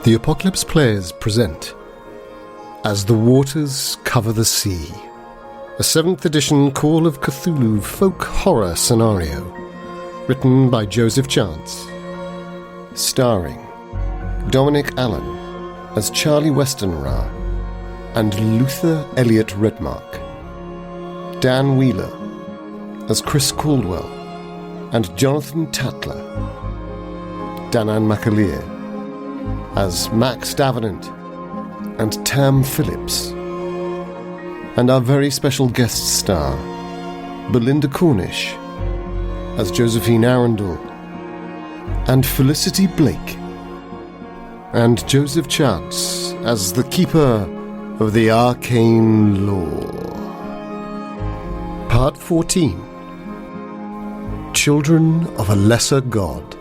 The Apocalypse Players present As the Waters Cover the Sea, a 7th edition Call of Cthulhu folk horror scenario, written by Joseph Chance, starring Dominic Allen as Charlie Westenra and Luther Eliot Redmark, Dan Wheeler as Chris Caldwell and Jonathan Tatler, Danann McAleer as Max Davenant and Tam Phillips, and our very special guest star, Belinda Cornish as Josephine Arundel, and Felicity Blake, and Joseph Chance as the Keeper of the Arcane Lore. Part 14. Children of a Lesser God.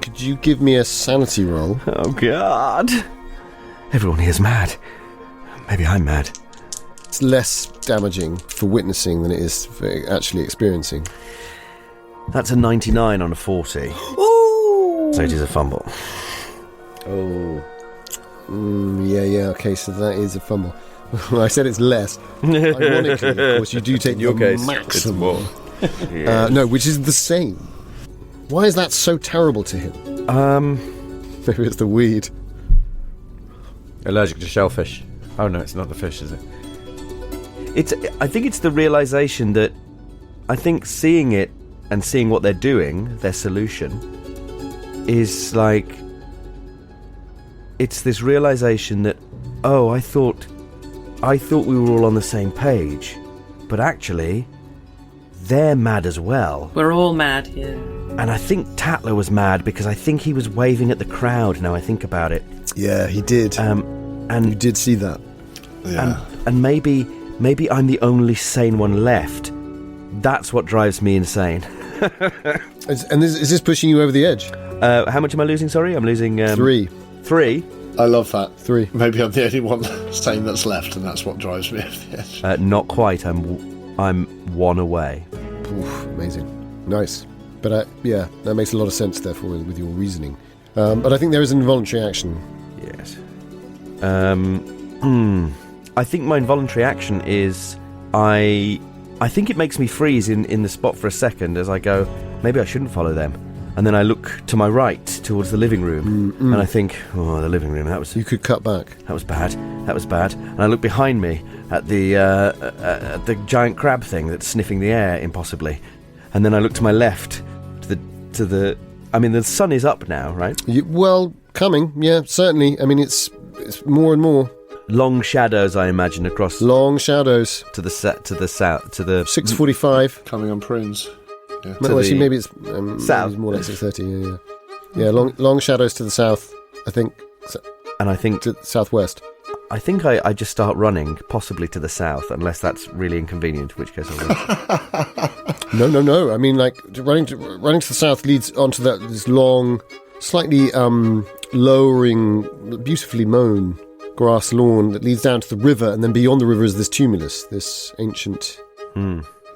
Could you give me a sanity roll? Oh, God. Everyone here's mad. Maybe I'm mad. It's less damaging for witnessing than it is for actually experiencing. That's a 99 on a 40. Ooh! So it is a fumble. Oh. Yeah, okay, so that is a fumble. I said it's less. Ironically, of course, you do take your case, maximum. It's more. No, which is the same. Why is that so terrible to him? Maybe it's the weed. Allergic to shellfish. Oh no, it's not the fish, is it? I think it's the realisation that I think seeing it and seeing what they're doing, their solution, is like, it's this realisation that, oh, I thought we were all on the same page, but actually, they're mad as well. We're all mad here. And I think Tatler was mad because I think he was waving at the crowd, now I think about it. Yeah, he did. And you did see that. Yeah. And maybe I'm the only sane one left. That's what drives me insane. Is this pushing you over the edge? How much am I losing, sorry? I'm losing... 3. 3? I love that. 3. Maybe I'm the only one saying that's left, and that's what drives me over the edge. Not quite. I'm 1 away. Oof, amazing. Nice. But yeah, that makes a lot of sense, therefore, with your reasoning. But I think there is an involuntary action. Yes. I think my involuntary action is... I think it makes me freeze in the spot for a second as I go, maybe I shouldn't follow them. And then I look to my right towards the living room, and I think, oh, the living room, that was... You could cut back. That was bad. And I look behind me at the giant crab thing that's sniffing the air impossibly. And then I look to my left to the I mean, the sun is up now, right? Well, coming, yeah, certainly. I mean, it's more and more. Long shadows, I imagine, across... Long shadows. To the south, to the... 6:45. Coming on prunes. Yeah. Well, actually, maybe it's... south. Maybe it's more like 6:30, yeah. Yeah, long shadows to the south, I think. And I think... To the southwest. I think I just start running, possibly to the south, unless that's really inconvenient, in which case I will. No. I mean, like, running to the south leads onto this long, slightly lowering, beautifully mown grass lawn that leads down to the river, and then beyond the river is this tumulus, this ancient...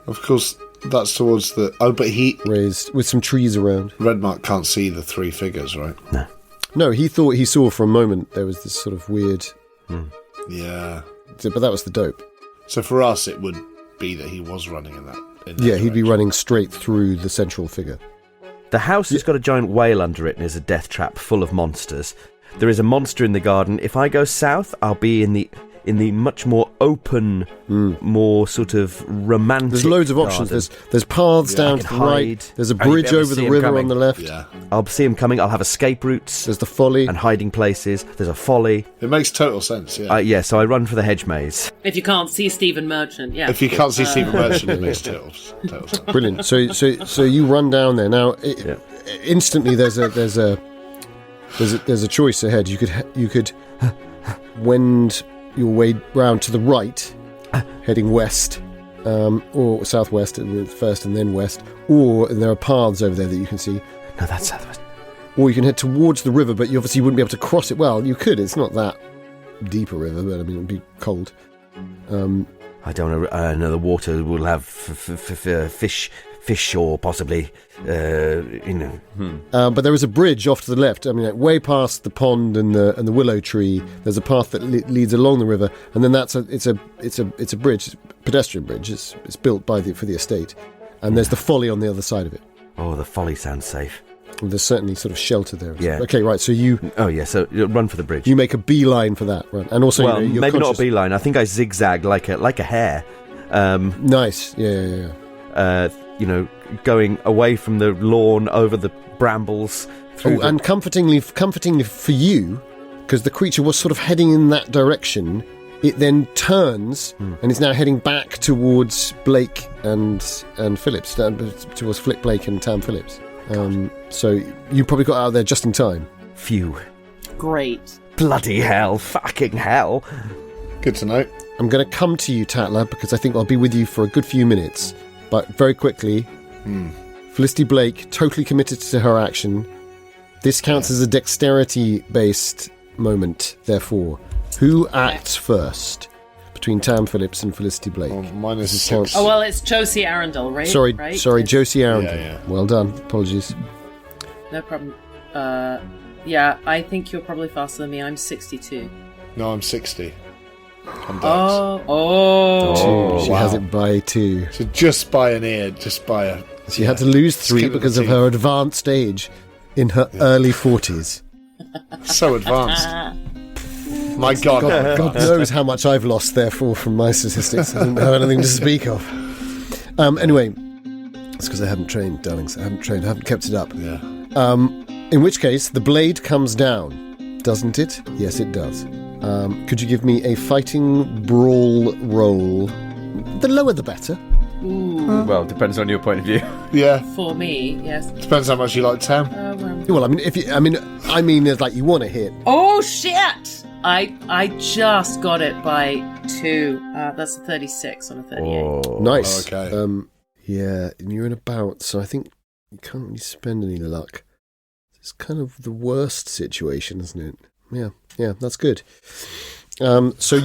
Of course, that's towards the... Oh, but he... Raised, with some trees around. Redmark can't see the 3 figures, right? No, he thought he saw for a moment there was this sort of weird... Yeah. But that was the dope. So for us, it would be that he was running in that Yeah, he'd be direction. running straight through the central figure. The house has got a giant whale under it and is a death trap full of monsters. There is a monster in the garden. If I go south, I'll be in the much more open, more sort of romantic There's loads of garden. options. There's paths down to the right. There's a bridge over the river on the left. Yeah. I'll see him coming. I'll have escape routes. There's the folly. And hiding places. There's a folly. It makes total sense, yeah. So I run for the hedge maze. If you can't see Stephen Merchant, yeah. If you can't see Stephen Merchant, it makes total sense. Brilliant. So you run down there now. Instantly, there's a choice ahead. You could wend your way round to the right, heading west, or southwest first and then west, or there are paths over there that you can see. No, that's southwest. Or you can head towards the river, but you obviously wouldn't be able to cross it. Well, you could. It's not that deeper river, but I mean it'd be cold. I don't know. The water will have fish, or possibly, But there is a bridge off to the left. I mean, like, way past the pond and the willow tree. There's a path that leads along the river, and then it's a bridge, pedestrian bridge. It's built for the estate, and there's the folly on the other side of it. Oh, the folly sounds safe. Well, there's certainly sort of shelter there. Yeah. Okay, right. So you. Oh yeah. So run for the bridge. You make a beeline for that, right? And also, well, you're maybe conscious. not a beeline. I think I zigzag like a hare. Nice. Yeah. Going away from the lawn, over the brambles. And comfortingly for you, because the creature was sort of heading in that direction. It then turns and is now heading back towards Blake and Phillips, towards Flick Blake and Tam Phillips. So you probably got out of there just in time. Phew. Great. Bloody hell. Fucking hell. Good to know. I'm going to come to you, Tatler, because I think I'll be with you for a good few minutes. But very quickly, Felicity Blake, totally committed to her action. This counts as a dexterity-based moment, therefore. Who acts first between Tam Phillips and Felicity Blake? Well, mine is 6. Oh, well, it's Josie Arundel, right? Sorry, Right? Josie Arundel. Yeah. Well done. Apologies. No problem. Yeah, I think you're probably faster than me. I'm 62. No, I'm 60. I'm Dex. Oh. She has it by 2. So just by an ear, just by a... She had to lose 3 skin of the because of teeth. her advanced age in her early 40s. So advanced. My God. God knows how much I've lost, therefore, from my statistics. I don't have anything to speak of. Anyway, it's because I haven't trained, darlings. I haven't kept it up. Yeah. In which case, the blade comes down, doesn't it? Yes, it does. Could you give me a fighting brawl roll? The lower the better. Ooh. Well, depends on your point of view. Yeah. For me, yes. Depends how much you like Tam. Well, I mean, it's like you want to hit. Oh, shit! I just got it by 2. That's a 36 on a 38. Oh. Nice. Okay. Yeah, and you're in a bout, so I think you can't really spend any luck. It's kind of the worst situation, isn't it? Yeah, that's good. So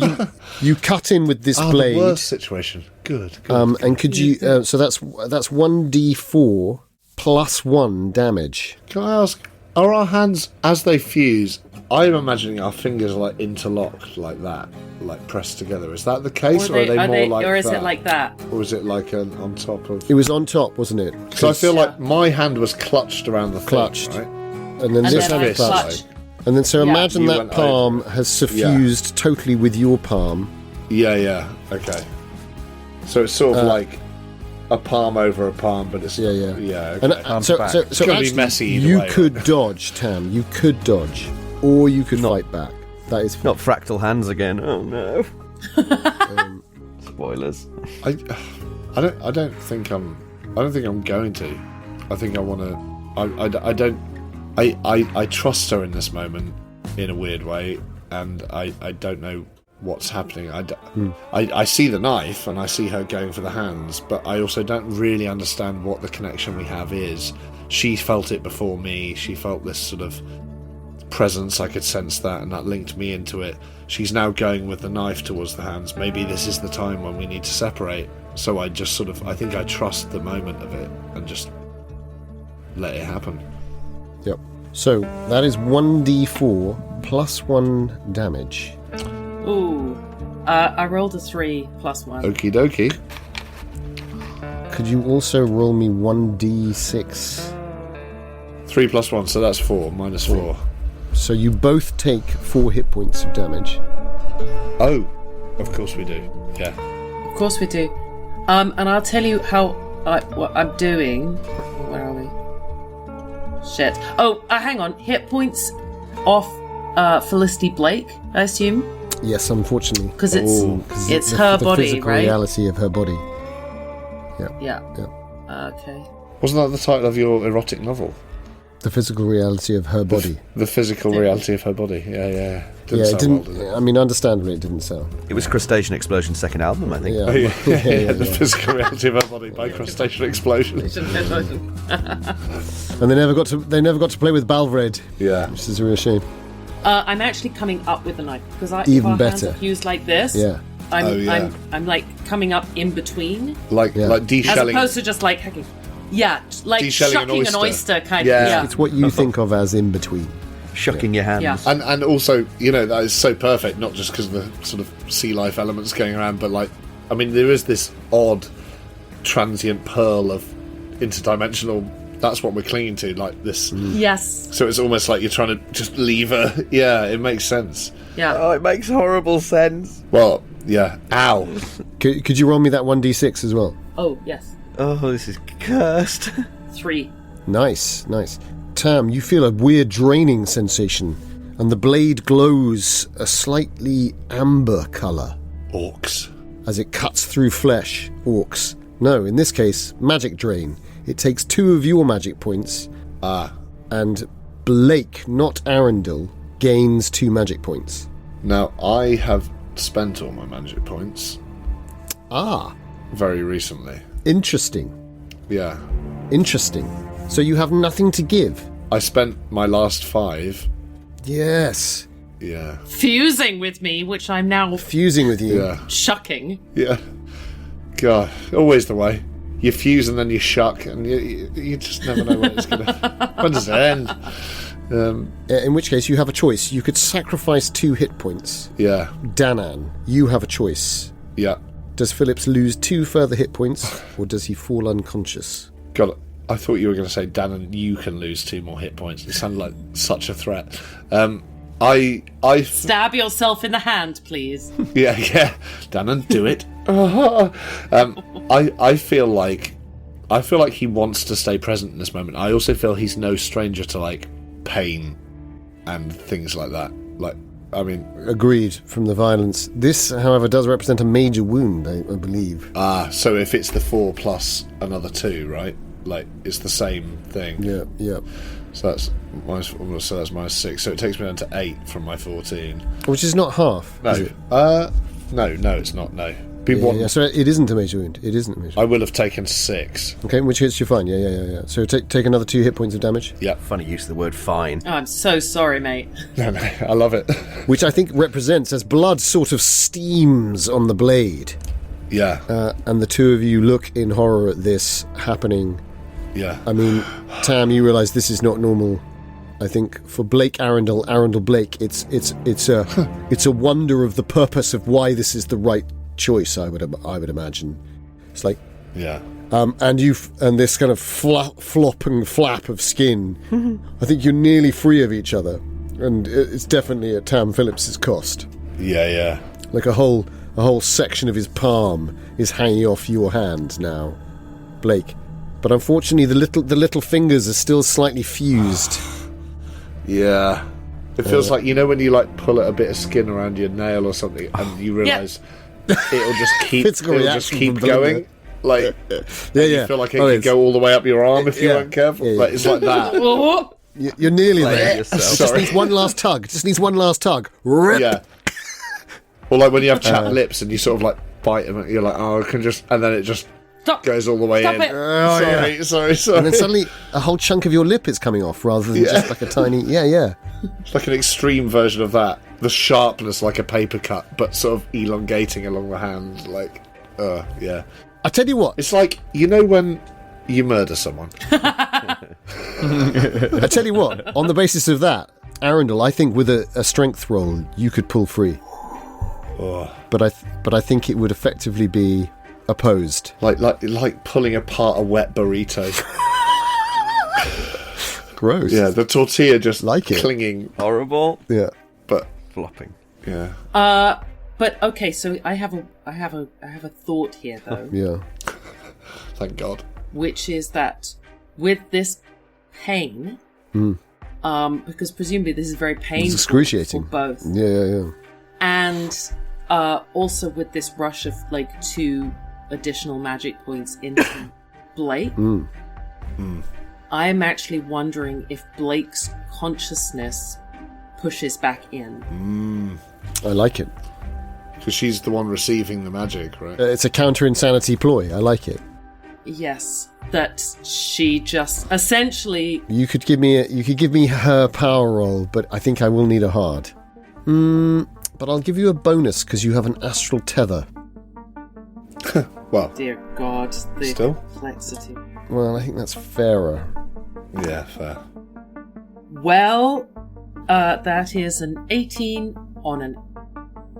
you cut in with this blade. The worst situation. Good. And could you? So that's 1d4 plus 1 damage. Can I ask, are our hands, as they fuse, I'm imagining our fingers are like interlocked like that, like pressed together. Is that the case, or are they more like or is that? it like that? Or is it like on top of... It was on top, wasn't it? So I feel like my hand was clutched around the thing, Clutched. right? And then And this then I was clutch. And then so Yeah. imagine You that went palm has suffused totally with your palm. Yeah, okay. So it's sort of like a palm over a palm, but it's... Yeah. Yeah, And okay. so back. so It's gonna be actually, messy either you way, could right? dodge, Tam. You could dodge, or you could fight back. That is Not fractal hands again. Oh no. Spoilers. I don't think I'm going to. I think I want to... I trust her in this moment in a weird way, and I don't know what's happening. I see the knife and I see her going for the hands, but I also don't really understand what the connection we have is. She felt it before me. She felt this sort of presence. I could sense that, and that linked me into it. She's now going with the knife towards the hands. Maybe this is the time when we need to separate. So I just sort of, I think I trust the moment of it and just let it happen. Yep. So that is 1d4 plus 1 damage. Ooh. I rolled a 3 plus 1. Okie dokie. Could you also roll me 1d6? 3 plus 1, so that's 4, minus 4. So you both take 4 hit points of damage. Oh, of course we do. Yeah. Of course we do. And I'll tell you what I'm doing. Where are we? Shit. Oh, hang on. Hit points off Felicity Blake, I assume? Yes, unfortunately. Because it's her the body, physical right? reality of her body. Yeah. Yeah. Okay. Wasn't that the title of your erotic novel? The physical reality of her body. The physical reality of her body. Yeah. Yeah, it sound didn't. well, did it? I mean, understandably, it didn't sell. It was Crustacean Explosion's second album, I think. Yeah. Oh, yeah. Yeah. The physical reality of her body by crustacean explosion. And they never got to play with Balvred, Yeah. which is a real shame. I'm actually coming up with the knife because if Even our hands better. are fused like this. Yeah. I'm like coming up in between, Like as deshelling. opposed to just like hacking. Yeah, like Deshelling shucking an an oyster. oyster kind Yeah. of. Yeah. It's what you think of as in between. Shucking your hands. Yeah. And also, that is so perfect, not just because of the sort of sea life elements going around, but there is this odd transient pearl of interdimensional. That's what we're clinging to, like this. Yes. So it's almost like you're trying to just leave her. Yeah, it makes sense. Yeah. Oh, it makes horrible sense. Well, yeah. Ow. Could you roll me that 1d6 as well? Oh yes. Oh, this is cursed. 3. Nice. Tam, you feel a weird draining sensation, and the blade glows a slightly amber colour Orcs. as it cuts through flesh. Orcs. No, in this case, magic drain. It takes 2 of your magic points, and Blake, not Arundel, gains 2 magic points. Now, I have spent all my magic points Ah, very recently. interesting. Yeah. Interesting. So you have nothing to give? I spent my last 5. Yes. Yeah. Fusing with me, which I'm now Fusing with you. Yeah. shucking. Yeah. God, always the way. You fuse and then you shuck, and you just never know when it's gonna. When does it end? In which case, you have a choice. You could sacrifice 2 hit points. Yeah. Danann, you have a choice. Yeah. Does Phillips lose 2 further hit points, or does he fall unconscious? God, I thought you were going to say, Danann, you can lose 2 more hit points. It sounded like such a threat. Stab yourself in the hand, please. Yeah. Danann, do it. I feel like he wants to stay present in this moment. I also feel he's no stranger to pain and things like that. Agreed, from the violence. This, however, does represent a major wound, I believe. So if it's the 4 plus another 2, right? It's the same thing. Yeah. So that's minus 6. So it takes me down to 8 from my 14. Which is not half, No. is it? No, it's not. No. Yeah, so it isn't a major wound. It isn't a major I wound. will have taken 6. Okay, in which case you're fine. Yeah. So take another 2 hit points of damage. Yeah. Funny use of the word fine. Oh, I'm so sorry, mate. No, I love it. Which I think represents as blood sort of steams on the blade. Yeah. And the 2 of you look in horror at this happening. Yeah. I mean, Tam, you realise this is not normal. I think for Arundel Blake, it's a wonder of the purpose of why this is the right choice. I would imagine. It's like, Yeah. and this kind of flop and flap of skin. I think you're nearly free of each other, and it's definitely at Tam Phillips's cost. Yeah. Like a whole section of his palm is hanging off your hand now, Blake. But unfortunately, the little fingers are still slightly fused. Yeah. It feels like, when you pull at a bit of skin around your nail or something, and you realise it'll just keep Physical reaction from going. Yeah. You feel like it could go all the way up your arm if you weren't careful. Yeah. It's like that. Oh, You're nearly there. yourself. It just needs one last tug. Rip. Yeah. Or when you have chapped lips and you sort of bite them, and you're like, oh, I can just, and then it just stop. goes all the way Stop in. it. Sorry. And then suddenly a whole chunk of your lip is coming off rather than just like a tiny... Yeah. It's like an extreme version of that. The sharpness like a paper cut, but sort of elongating along the hand. Yeah. I tell you what. It's like, when you murder someone. I tell you what. On the basis of that, Arundel, I think with a strength roll, you could pull free. Oh. But I think it would effectively be opposed. Like pulling apart a wet burrito. Gross. Yeah, the tortilla just clinging. Horrible. Yeah. But Flopping. yeah. But okay, so I have a thought here though. Yeah. Thank God. Which is that with this pain, because presumably this is very painful It's excruciating. for both, Yeah. and also with this rush of 2 additional magic points into Blake, I'm actually wondering if Blake's consciousness pushes back in. I like it. Because she's the one receiving the magic, right? It's a counter-insanity ploy. I like it. Yes, that she just essentially. You could give me her power roll, but I think I will need a hard. But I'll give you a bonus because you have an astral tether. Well, Dear God, the Still? complexity. Well, I think that's fairer. yeah, fair. Well, that is an 18 on an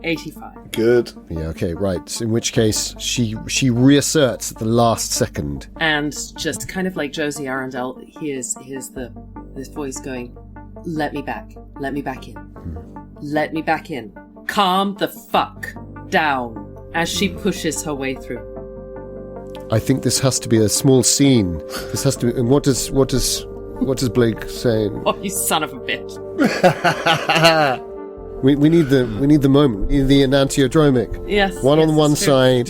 85. Good. Yeah, okay, right. So in which case, she reasserts at the last second. And just kind of like Josie Arundel, here's this voice going, let me back in. Let me back in. Calm the fuck down as she pushes her way through. I think this has to be a small scene. This has to be. And what does Blake say? Oh, you son of a bitch. We need the moment. We need the enantiodromic. Yes. One yes, on one it's true. side,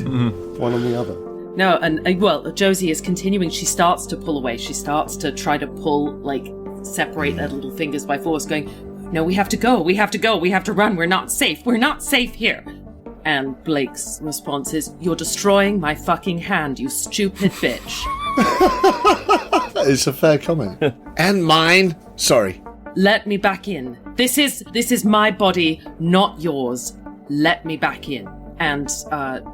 one on the other. No, and well, Josie is continuing. She starts to pull away. She starts to try to pull, like, separate their little fingers by force, going, no, we have to go. We have to go. We have to run. We're not safe. We're not safe here. And Blake's response is, you're destroying my fucking hand, you stupid bitch. It's a fair comment. And mine. Sorry. Let me back in. This is my body, not yours. Let me back in. And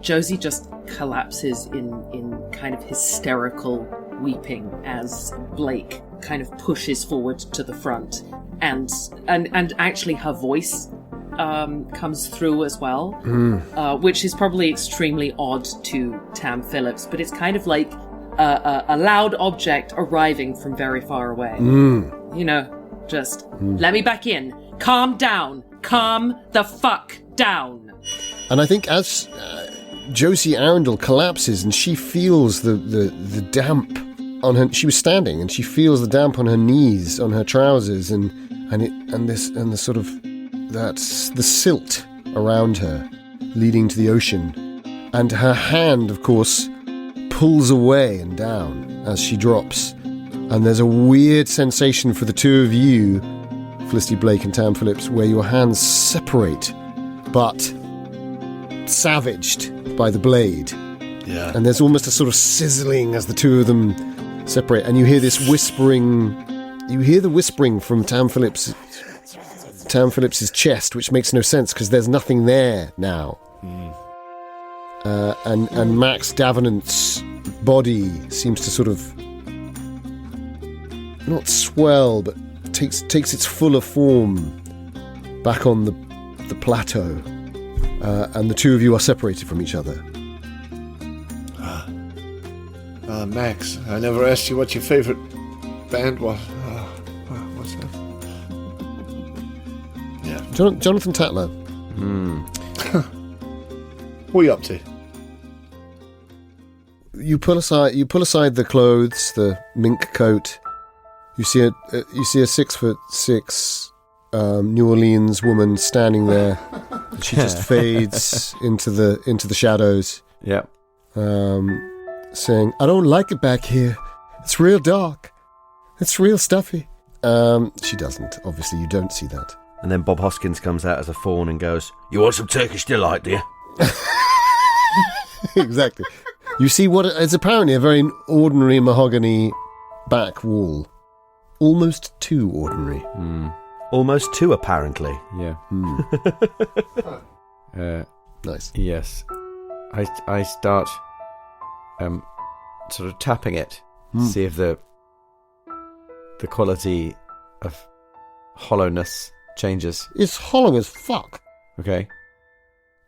Josie just collapses in kind of hysterical weeping as Blake kind of pushes forward to the front, and actually her voice comes through as well, which is probably extremely odd to Tam Phillips, but it's kind of like a loud object arriving from very far away. You know, just let me back in. Calm down. Calm the fuck down. And I think as Josie Arundel collapses and she feels the damp on her, she was standing and she feels the damp on her knees, on her trousers, and the sort of that's the silt around her, leading to the ocean, and her hand, of course, pulls away and down as she drops, and there's a weird sensation for the two of you, Felicity Blake and Tam Phillips, where your hands separate, but savaged by the blade. Yeah. And there's almost a sort of sizzling as the two of them separate, and you hear this whispering. You hear the whispering from Tam Phillips's chest, which makes no sense because there's nothing there now. And Max Davenant's body seems to sort of not swell, but takes its fuller form back on the plateau, and the two of you are separated from each other. Max, I never asked you what your favourite band was. What's that? Yeah. Jonathan Tatler. What are you up to? You pull aside the clothes, the mink coat. You see a 6'6" New Orleans woman standing there. She just fades into the shadows. Yep. Saying, "I don't like it back here. It's real dark. It's real stuffy." She doesn't. Obviously, you don't see that. And then Bob Hoskins comes out as a fawn and goes, "You want some Turkish delight, do you?" Exactly. You see what is apparently a very ordinary mahogany back wall. Almost too ordinary. Almost two, apparently. Yeah. Nice. Yes. I start sort of tapping it to see if the quality of hollowness changes. It's hollow as fuck. Okay.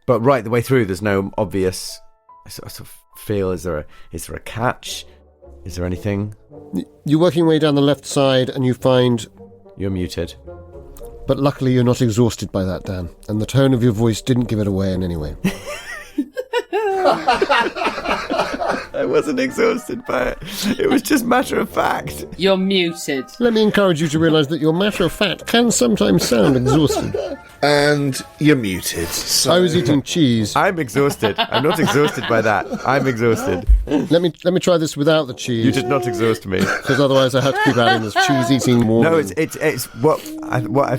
But right the way through, there's no obvious. I sort of feel. Is there a catch? Is there anything? You're working your way down the left side, and you find. You're muted. But luckily, you're not exhausted by that, Dan. And the tone of your voice didn't give it away in any way. I wasn't exhausted by it. It was just matter of fact. You're muted. Let me encourage you to realise that your matter of fact can sometimes sound exhausted. And you're muted. So. I was eating cheese. I'm exhausted. I'm not exhausted by that. I'm exhausted. Let me try this without the cheese. You did not exhaust me. Because otherwise I have to keep adding this cheese eating more. No, it's what I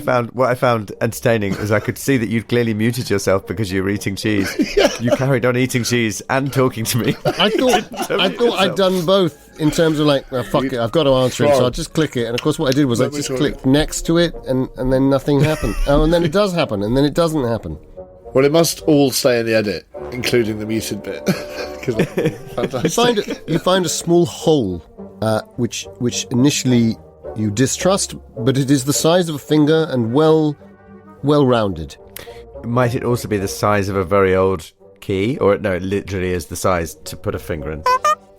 found entertaining is I could see that you'd clearly muted yourself because you were eating cheese. You carried on eating cheese and talking to me. I thought I'd done both in terms of like, well, fuck it, I've got to answer it, so I'll just click it. And of course what I did was I just clicked next to it and then nothing happened. Oh, and then it does happen, and then it doesn't happen. Well, it must all stay in the edit, including the muted bit. You find a small hole, which initially you distrust, but it is the size of a finger and well rounded. Might it also be the size of a very old key? Or no, it literally is the size to put a finger in.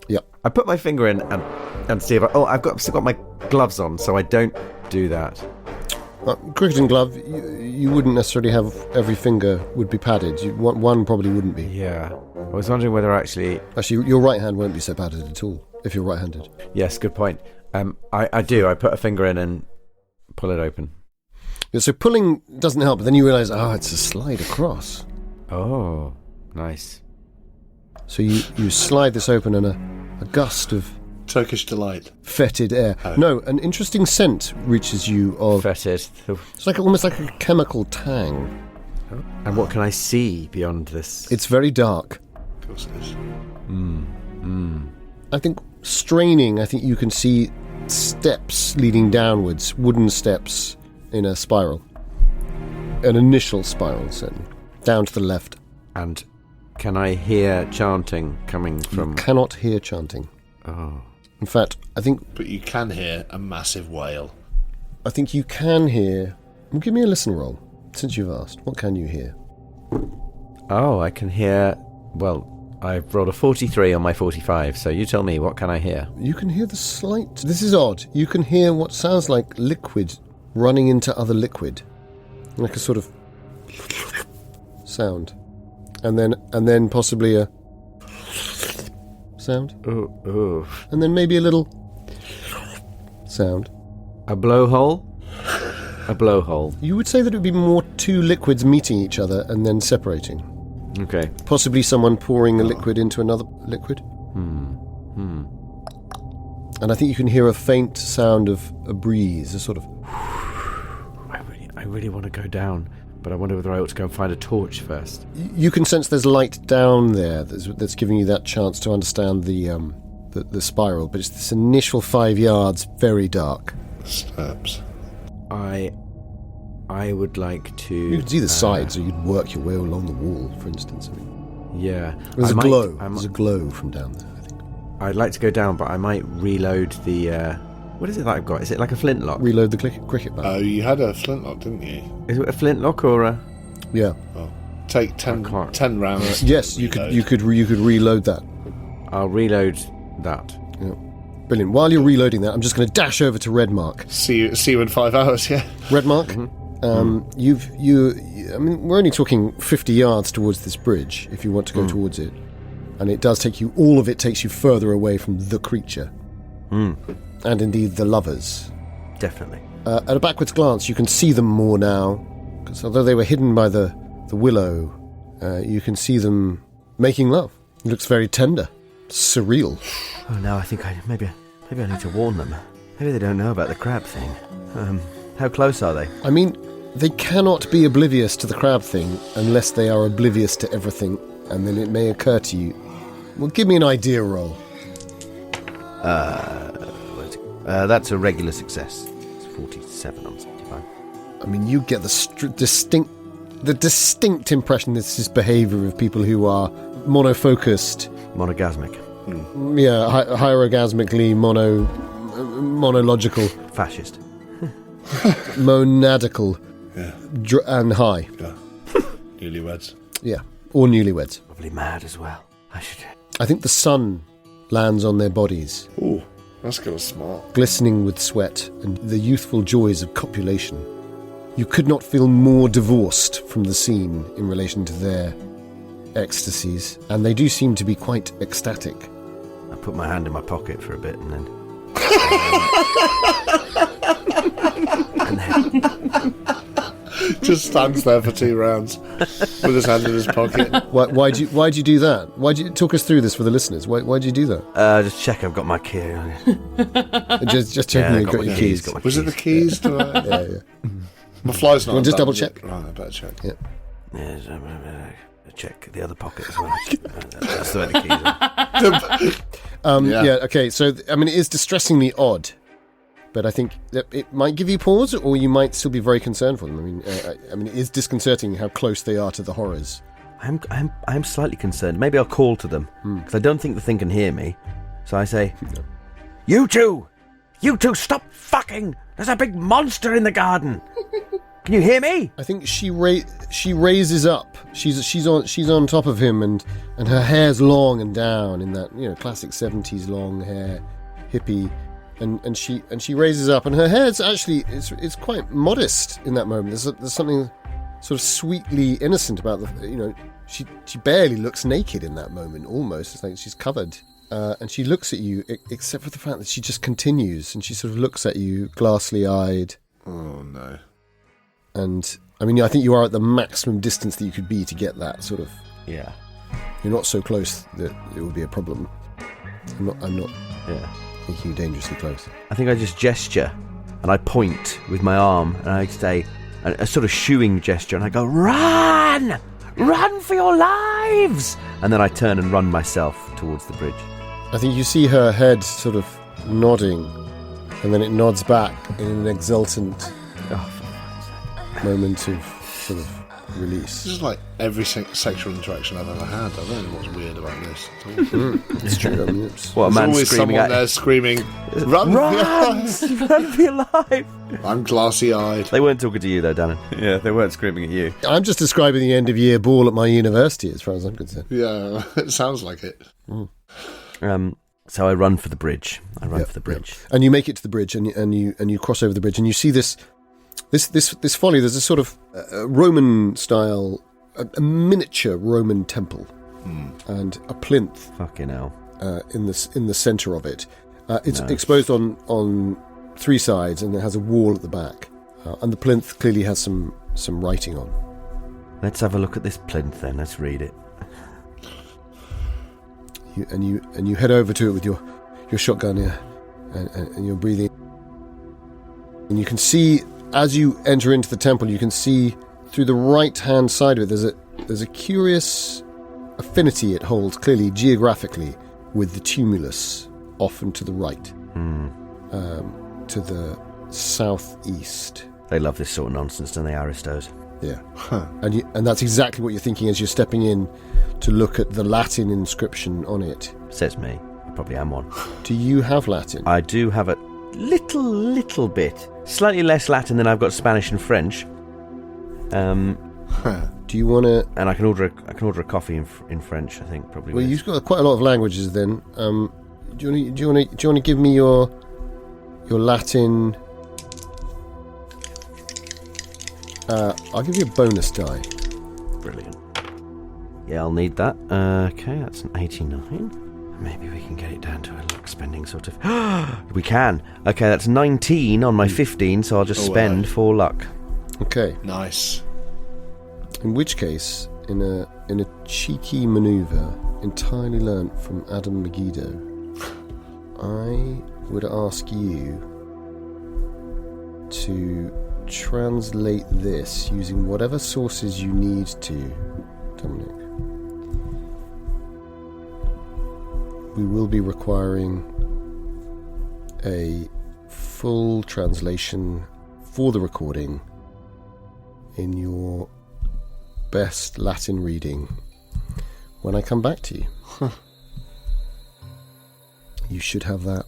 Yep. I put my finger in and see if I've still got my gloves on, so I don't do that. Cricket and glove, you wouldn't necessarily have every finger would be padded. One probably wouldn't be. Yeah. I was wondering whether actually, your right hand won't be so padded at all if you're right-handed. Yes, good point. I do. I put a finger in and pull it open. Yeah, so pulling doesn't help, but then you realise, it's a slide across. Oh, nice. So you slide this open and a gust of Turkish delight. Fetid air. Oh. No, an interesting scent reaches you of... Fetid. It's almost like a chemical tang. And what can I see beyond this? It's very dark. Of course it is. I think straining, you can see steps leading downwards, wooden steps in a spiral. An initial spiral, certainly. Down to the left. And can I hear chanting coming from... You cannot hear chanting. Oh. In fact, I think... But you can hear a massive wail. I think you can hear... Well, give me a listen roll, since you've asked. What can you hear? Oh, I can hear... Well, I've rolled a 43 on my 45, so you tell me, what can I hear? You can hear the slight... This is odd. You can hear what sounds like liquid running into other liquid. Like a sort of... sound. And then possibly a... sound. Ooh. And then maybe a little sound. A blowhole? A blowhole. You would say that it would be more two liquids meeting each other and then separating. Okay. Possibly someone pouring a liquid into another liquid. And I think you can hear a faint sound of a breeze, a sort of... I really want to go down, but I wonder whether I ought to go and find a torch first. You can sense there's light down there that's giving you that chance to understand the spiral, but it's this initial 5 yards, very dark. Steps. I would like to... You could see the sides, or you'd work your way along the wall, for instance. Yeah. There's a glow. There's a glow from down there, I think. I'd like to go down, but I might reload the... what is it that I've got? Is it like a flintlock? Reload the cricket bat. Oh, you had a flintlock, didn't you? Is it a flintlock or a... Yeah. Oh. Take 10 rounds. Yes, you could reload that. I'll reload that. Yeah. Brilliant. While you're reloading that, I'm just going to dash over to Redmark. See you in 5 hours, yeah? Redmark, we're only talking 50 yards towards this bridge, if you want to go towards it. And it does take you, all of it takes you further away from the creature. And indeed the lovers. Definitely. At a backwards glance, you can see them more now, because although they were hidden by the willow, you can see them making love. It looks very tender, surreal. Oh no, I think maybe I need to warn them. Maybe they don't know about the crab thing. How close are they? I mean, they cannot be oblivious to the crab thing unless they are oblivious to everything, and then it may occur to you. Well, give me an idea roll. That's a regular success. It's 47 on 75. I mean, you get the distinct impression this is behaviour of people who are monofocused. Monogasmic. Yeah, hierorgasmically monological. Fascist. Monadical. Yeah. And high. Yeah. Newlyweds. Yeah, or newlyweds. Probably mad as well. I think the sun lands on their bodies. Ooh, that's kind of smart. Glistening with sweat and the youthful joys of copulation. You could not feel more divorced from the scene in relation to their ecstasies, and they do seem to be quite ecstatic. I put my hand in my pocket for a bit and then... Just stands there for 2 rounds with his hand in his pocket. Why'd you do that? Why'd you talk us through this for the listeners? Why'd you do that? Just check I've got my key on. Just checking you've got your keys. Was it the keys to it? Yeah. My fly's not. Just double check. Right, I better check. Yeah. Check the other pocket as well. That's where the keys are. Yeah. Okay. So it is distressingly odd, but I think that it might give you pause, or you might still be very concerned for them. It is disconcerting how close they are to the horrors. I'm slightly concerned. Maybe I'll call to them because I don't think the thing can hear me. So I say, "You two, stop fucking! There's a big monster in the garden. Can you hear me?" I think she raises up. She's on top of him, and her hair's long and down in that classic 70s long hair, hippie, and she raises up, and her hair's actually it's quite modest in that moment. There's something sort of sweetly innocent about she barely looks naked in that moment. Almost, it's like she's covered. And she looks at you, except for the fact that she just continues, and she sort of looks at you, glassy-eyed. Oh no. And I think you are at the maximum distance that you could be to get that sort of. Yeah. You're not so close that it would be a problem. I'm not. Yeah. Making you dangerously close. I think I just gesture, and I point with my arm, and I say a sort of shooing gesture, and I go, "Run! Run for your lives!" And then I turn and run myself towards the bridge. I think you see her head sort of nodding, and then it nods back in an exultant moment of sort of release. This is like every sexual interaction I've ever had. I don't know what's weird about this. It's true. What a man always screaming someone there screaming, "Run for your life!" Run for your life! I'm glassy-eyed. They weren't talking to you though, Danann. Yeah, they weren't screaming at you. I'm just describing the end of year ball at my university, as far as I'm concerned. Yeah, it sounds like it. So I run for the bridge. For the bridge, and you make it to the bridge, and you cross over the bridge, and you see this folly. There's a sort of Roman style, a miniature Roman temple, and a plinth. Fucking hell. In the centre of it. It's exposed on 3 sides, and it has a wall at the back. And the plinth clearly has some writing on. Let's have a look at this plinth then. Let's read it. You head over to it with your shotgun here, and you're breathing. And you can see, as you enter into the temple, you can see through the right-hand side of it, there's a curious affinity it holds, clearly geographically, with the tumulus off and to the right, to the southeast. They love this sort of nonsense, don't they, Aristos? Yeah. And that's exactly what you're thinking as you're stepping in to look at the Latin inscription on it. Says me. I probably am one. Do you have Latin? I do have a little bit. Slightly less Latin than I've got Spanish and French. Do you want to? And I can order a coffee in French. I think probably. Well, you've got quite a lot of languages then. Do you want to give me your Latin? I'll give you a bonus die. Brilliant. Yeah, I'll need that. Okay, that's an 89. Maybe we can get it down to a luck spending sort of. We can. Okay, that's 19 on my 15, so I'll just spend 4 luck. Okay. Nice. In which case, in a cheeky manoeuvre entirely learnt from Adam Megiddo, I would ask you to translate this using whatever sources you need to, Dominic. We will be requiring a full translation for the recording in your best Latin reading when I come back to you. You should have that.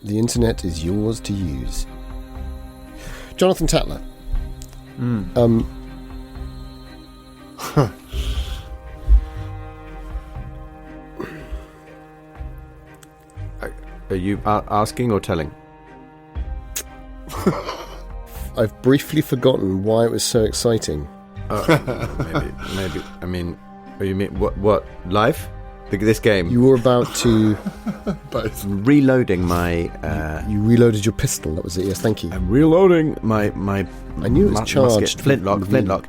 The internet is yours to use. Jonathan Tatler. Are you asking or telling? I've briefly forgotten why it was so exciting. Maybe. I mean, you mean what? Life? This game. You were about to... Both. Reloading my... you reloaded your pistol, that was it, yes, thank you. I'm reloading my I knew it was charged. musket, flintlock.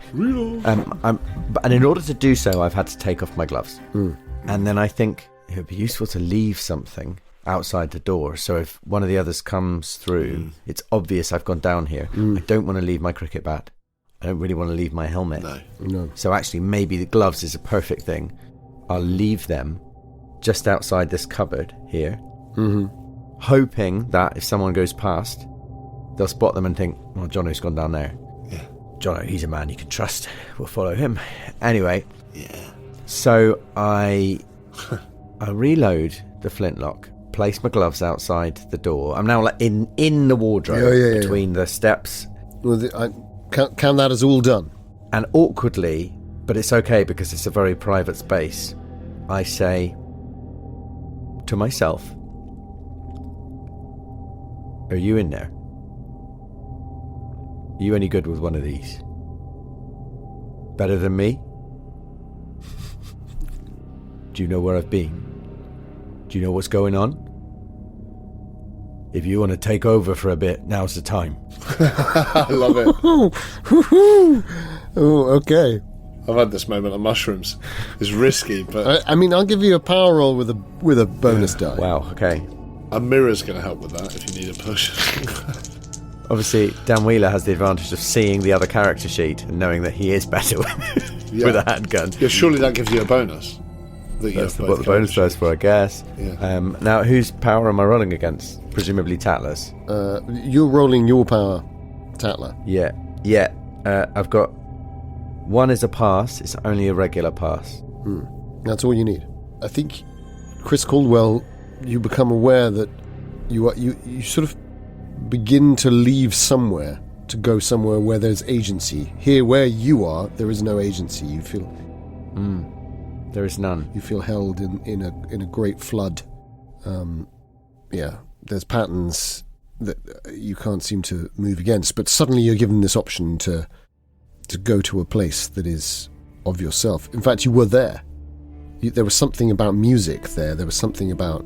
And in order to do so, I've had to take off my gloves. And then I think it would be useful to leave something outside the door, so if one of the others comes through, it's obvious I've gone down here. I don't want to leave my cricket bat. I don't really want to leave my helmet. No. So actually, maybe the gloves is a perfect thing. I'll leave them just outside this cupboard here, hoping that if someone goes past, they'll spot them and think, well, Jono's gone down there. Yeah. Jono, he's a man you can trust. We'll follow him. Anyway. Yeah. So I reload the flintlock, place my gloves outside the door. I'm now like in the wardrobe between the steps. Well, I count that as all done. And awkwardly, but it's okay because it's a very private space, I say to myself, are you in there? Are you any good with one of these? Better than me? Do you know where I've been? Do you know what's going on? If you want to take over for a bit, now's the time. I love it. Oh, okay. I've had this moment on mushrooms. It's risky, but I mean, I'll give you a power roll with a bonus die. Wow, okay. a mirror's going to help with that if you need a push. Obviously, Dan Wheeler has the advantage of seeing the other character sheet and knowing that he is better with a handgun. Yeah, surely that gives you a bonus. That's what the bonus does for, I guess. Yeah. Now, whose power am I rolling against? Presumably Tatler's. You're rolling your power, Tatler. Yeah. I've got one is a pass. It's only a regular pass. That's all you need. I think, Chris Caldwell, you become aware that you sort of begin to leave somewhere to go somewhere where there's agency. Here, where you are, there is no agency. You feel there is none. You feel held in a great flood. There's patterns that you can't seem to move against, but suddenly you're given this option to go to a place that is of yourself. In fact, you were there. There was something about music there. There was something about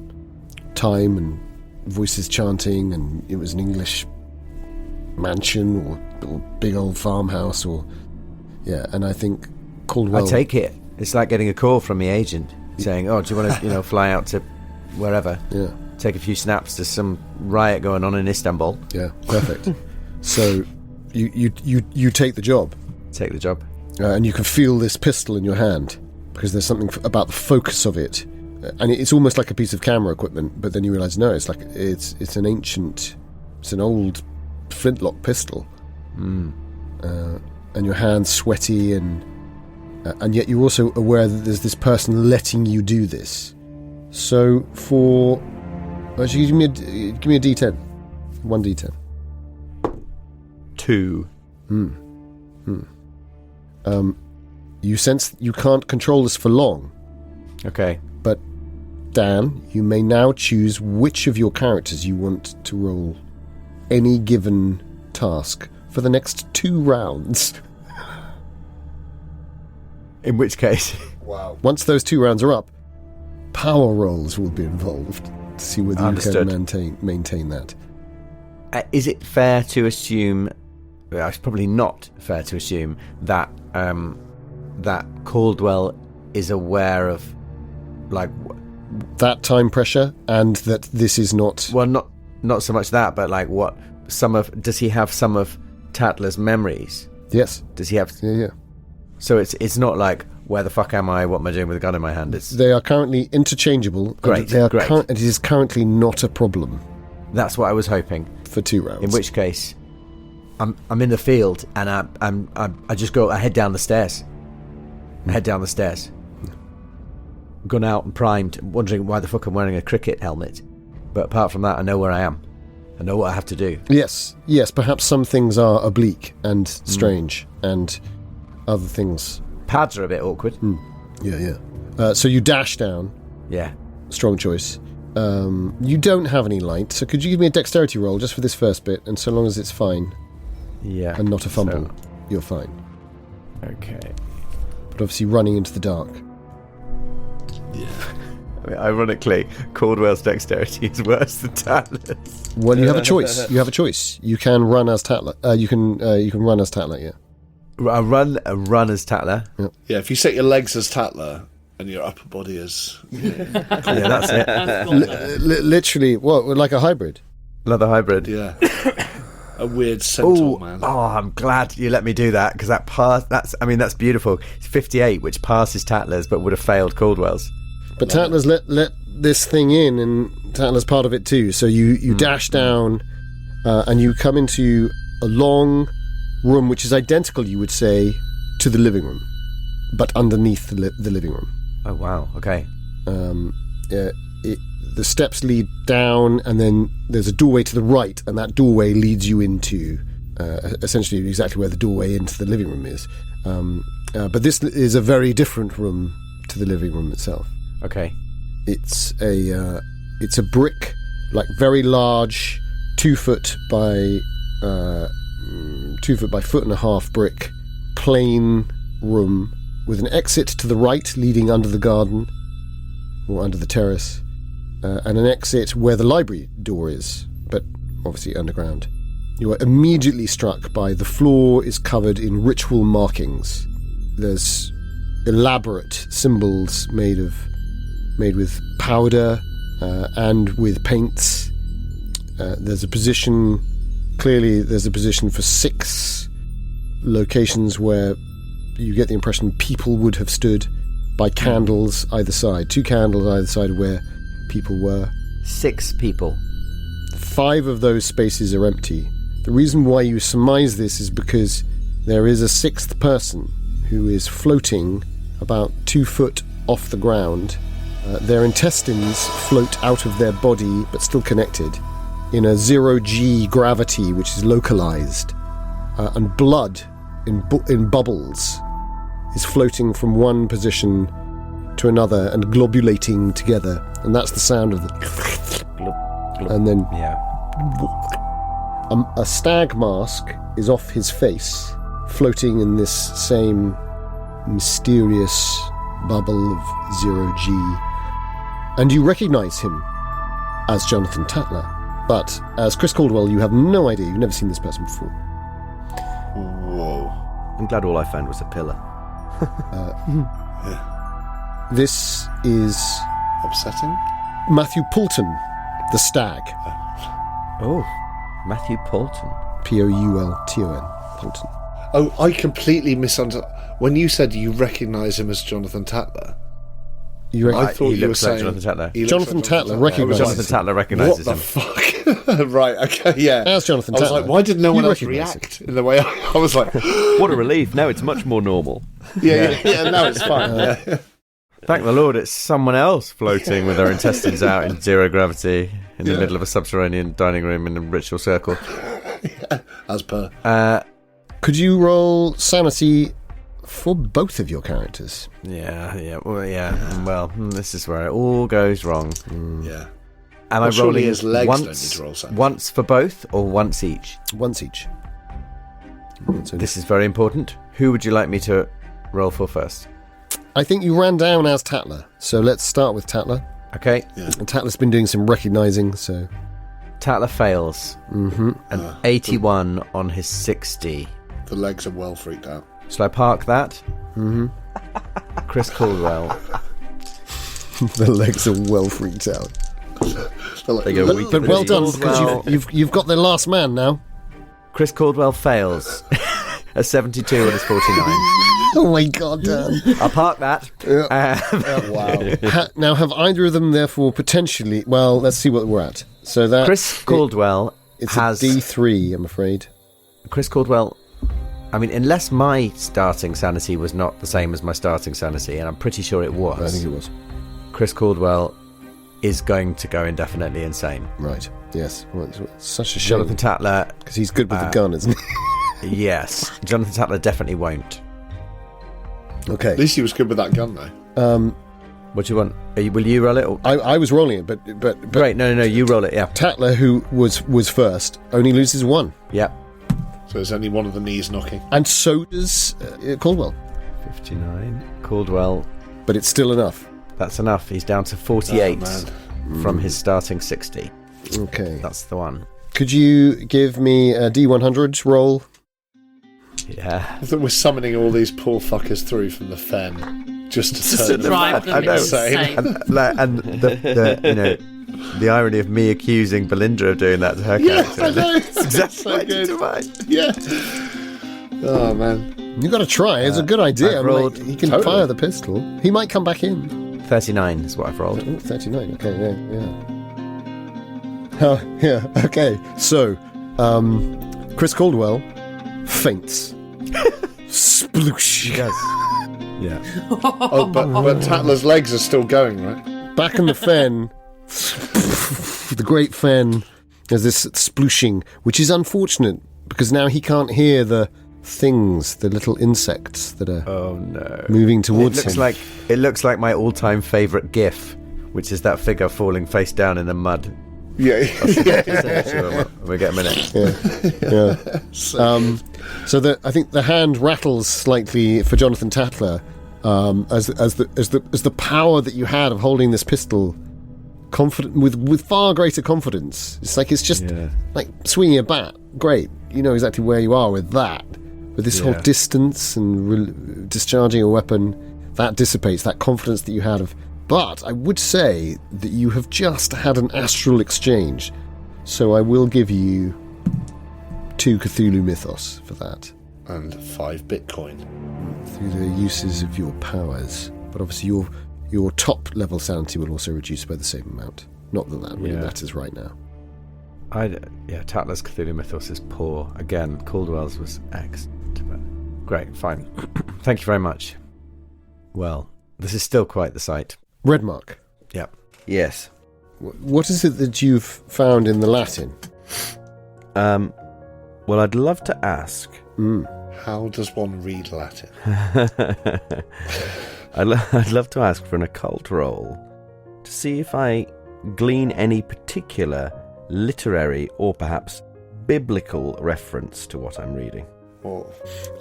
time and voices chanting, and it was an English mansion or big old farmhouse, and I think Caldwell... I take it. It's like getting a call from the agent saying, "Oh, do you want to, fly out to wherever? Yeah, take a few snaps. There's some riot going on in Istanbul." Yeah, perfect. So you take the job. Take the job, and you can feel this pistol in your hand because there's something about the focus of it, and it's almost like a piece of camera equipment. But then you realise, no, it's an old flintlock pistol, and your hand's sweaty and yet you're also aware that there's this person letting you do this. So actually, give me a D10. 1 D10. 2. You sense you can't control this for long. Okay. But Dan, you may now choose which of your characters you want to roll any given task for the next 2 rounds. In which case... Wow. Once those 2 rounds are up, power rolls will be involved to see whether Understood. you can maintain that. Is it fair to assume... Well, it's probably not fair to assume that that Caldwell is aware of, like... that time pressure, and that this is not... Well, not so much that, but like what... Does he have some of Tatler's memories? Yes. Does he have... Yeah. So it's not like, where the fuck am I? What am I doing with a gun in my hand? They are currently interchangeable. Great. It is currently not a problem. That's what I was hoping. For 2 rounds. In which case, I'm in the field and I just go. I head down the stairs. Gun out and primed, wondering why the fuck I'm wearing a cricket helmet. But apart from that, I know where I am. I know what I have to do. Yes. Perhaps some things are oblique and strange, and other things. Pads are a bit awkward. Yeah. So you dash down. Yeah. Strong choice. You don't have any light, so could you give me a dexterity roll just for this first bit? And so long as it's fine, and not a fumble, you're fine. Okay. But obviously running into the dark. Yeah. I mean, ironically, Caldwell's dexterity is worse than Tatler's. Well, you have a choice. You have a choice. You can run as Tatler. You can run as Tatler. Yeah. Run as Tatler. Yeah, if you set your legs as Tatler and your upper body as... Yeah, that's it. Literally, what, like a hybrid? Another hybrid. Yeah. A weird centaur man. Oh, I'm glad you let me do that, because that's beautiful. It's 58, which passes Tatler's, but would have failed Caldwell's. But Tatler's let this thing in, and Tatler's part of it too. So you dash down, and you come into a long room, which is identical, you would say, to the living room, but underneath the living room. Oh, wow. Okay. The steps lead down, and then there's a doorway to the right, and that doorway leads you into essentially exactly where the doorway into the living room is. But this is a very different room to the living room itself. Okay. It's a brick, like very large, 2 foot by 2 foot by foot and a half brick, plain room with an exit to the right leading under the garden or under the terrace. And an exit where the library door is, but obviously underground. You are immediately struck by the floor is covered in ritual markings. There's elaborate symbols made with powder and with paints. There's a position for 6 locations where you get the impression people would have stood by candles either side. 2 candles either side of where people were. 6 people. 5 of those spaces are empty. The reason why you surmise this is because there is a 6th person who is floating about 2 foot off the ground. Their intestines float out of their body but still connected in a 0G gravity which is localized, and blood in bubbles is floating from one position to another and globulating together, and that's the sound of the and then a stag mask is off his face, floating in this same mysterious bubble of 0G, and you recognize him as Jonathan Tatler, but as Chris Caldwell you have no idea, you've never seen this person before. Whoa. I'm glad all I found was a pillar. This is Upsetting? Matthew Poulton, the stag. Oh, Matthew Poulton. Poulton. Poulton. Oh, I completely misunderstood. When you said you recognise him as Jonathan Tatler, I thought he you were looks like saying... Jonathan Tatler. Jonathan Tatler recognises Jonathan Tatler recognises What the fuck? Right, okay, yeah. As Jonathan I was Tatler. like, why did no one You else recognise react in the way I was like... What a relief. Now it's much more normal. yeah, no, it's fine. Yeah. Thank the Lord, it's someone else floating with their intestines out in 0 gravity in the middle of a subterranean dining room in a ritual circle. As per. Could you roll sanity for both of your characters? Well, this is where it all goes wrong. Yeah. Am I surely rolling his legs don't need to roll sanity. once for both or once each? Once each. This is very important. Who would you like me to roll for first? I think you ran down as Tatler, so let's start with Tatler. Okay. Yeah. And Tatler's been doing some recognising, so... Tatler fails. An 81 on his 60. The legs are well freaked out. Shall I park that? Chris Caldwell. The legs are well freaked out. They go weak. But well done, because you've got the last man now. Chris Caldwell fails. A 72 on his 49. Oh my god, Dan. I'll park that. Wow. Now, have either of them therefore potentially... Well, let's see what we're at. So that Chris Caldwell has... a D3, I'm afraid. Chris Caldwell... I mean, unless my starting sanity was not the same as my starting sanity, and I'm pretty sure it was. I think it was. Chris Caldwell is going to go indefinitely insane. Right, yes. Well, it's such a shame. Jonathan Tatler... Because he's good with the gun, isn't he? Yes. Jonathan Tatler definitely won't. Okay. At least he was good with that gun, though. What do you want? Will you roll it? Or... I was rolling it, but Great, no, you roll it, yeah. Tatler, who was first, only loses 1. Yeah. So there's only one of the knees knocking. And so does Caldwell. 59. Caldwell. But it's still enough. That's enough. He's down to 48 Oh, from his starting 60. Okay. That's the one. Could you give me a D100 roll? Yeah. I think we're summoning all these poor fuckers through from the fen just to Just turn them drive them I know. insane. And the irony of me accusing Belinda of doing that to her character. I know. It's exactly So what I did good. to mine. Yeah. Oh, man. You got to try. It's a good idea. I've rolled- he can Totally. fire the pistol. He might come back in. 39 is what I've rolled. Oh, 39. Okay, yeah. Oh, yeah. Okay. So, Chris Caldwell faints. Sploosh. He does. Yeah. Oh, but Tatler's legs are still going, right? Back in the fen, the great fen, there's this splooshing, which is unfortunate because now he can't hear the things, the little insects that are Oh no. moving towards It looks like my all-time favourite GIF, which is that figure falling face down in the mud. Yeah. Sure, we'll get a minute. Yeah. So I think the hand rattles slightly for Jonathan Tatler as the power that you had of holding this pistol confident with far greater confidence. It's like it's just like swinging a bat. Great, you know exactly where you are with that. But this whole distance and discharging a weapon, that dissipates that confidence that you had of. But I would say that you have just had an astral exchange, so I will give you 2 Cthulhu mythos for that. And 5 Bitcoin. Through the uses of your powers. But obviously your top level sanity will also reduce by the same amount. Not that really matters right now. Tatler's Cthulhu Mythos is poor. Again, Caldwell's was excellent. But great, fine. Thank you very much. Well, this is still quite the sight. Redmark, Yep. Yes. what is it that you've found in the Latin? Well, I'd love to ask. How does one read Latin? I'd love to ask for an occult roll to see if I glean any particular literary or perhaps biblical reference to what I'm reading. Well,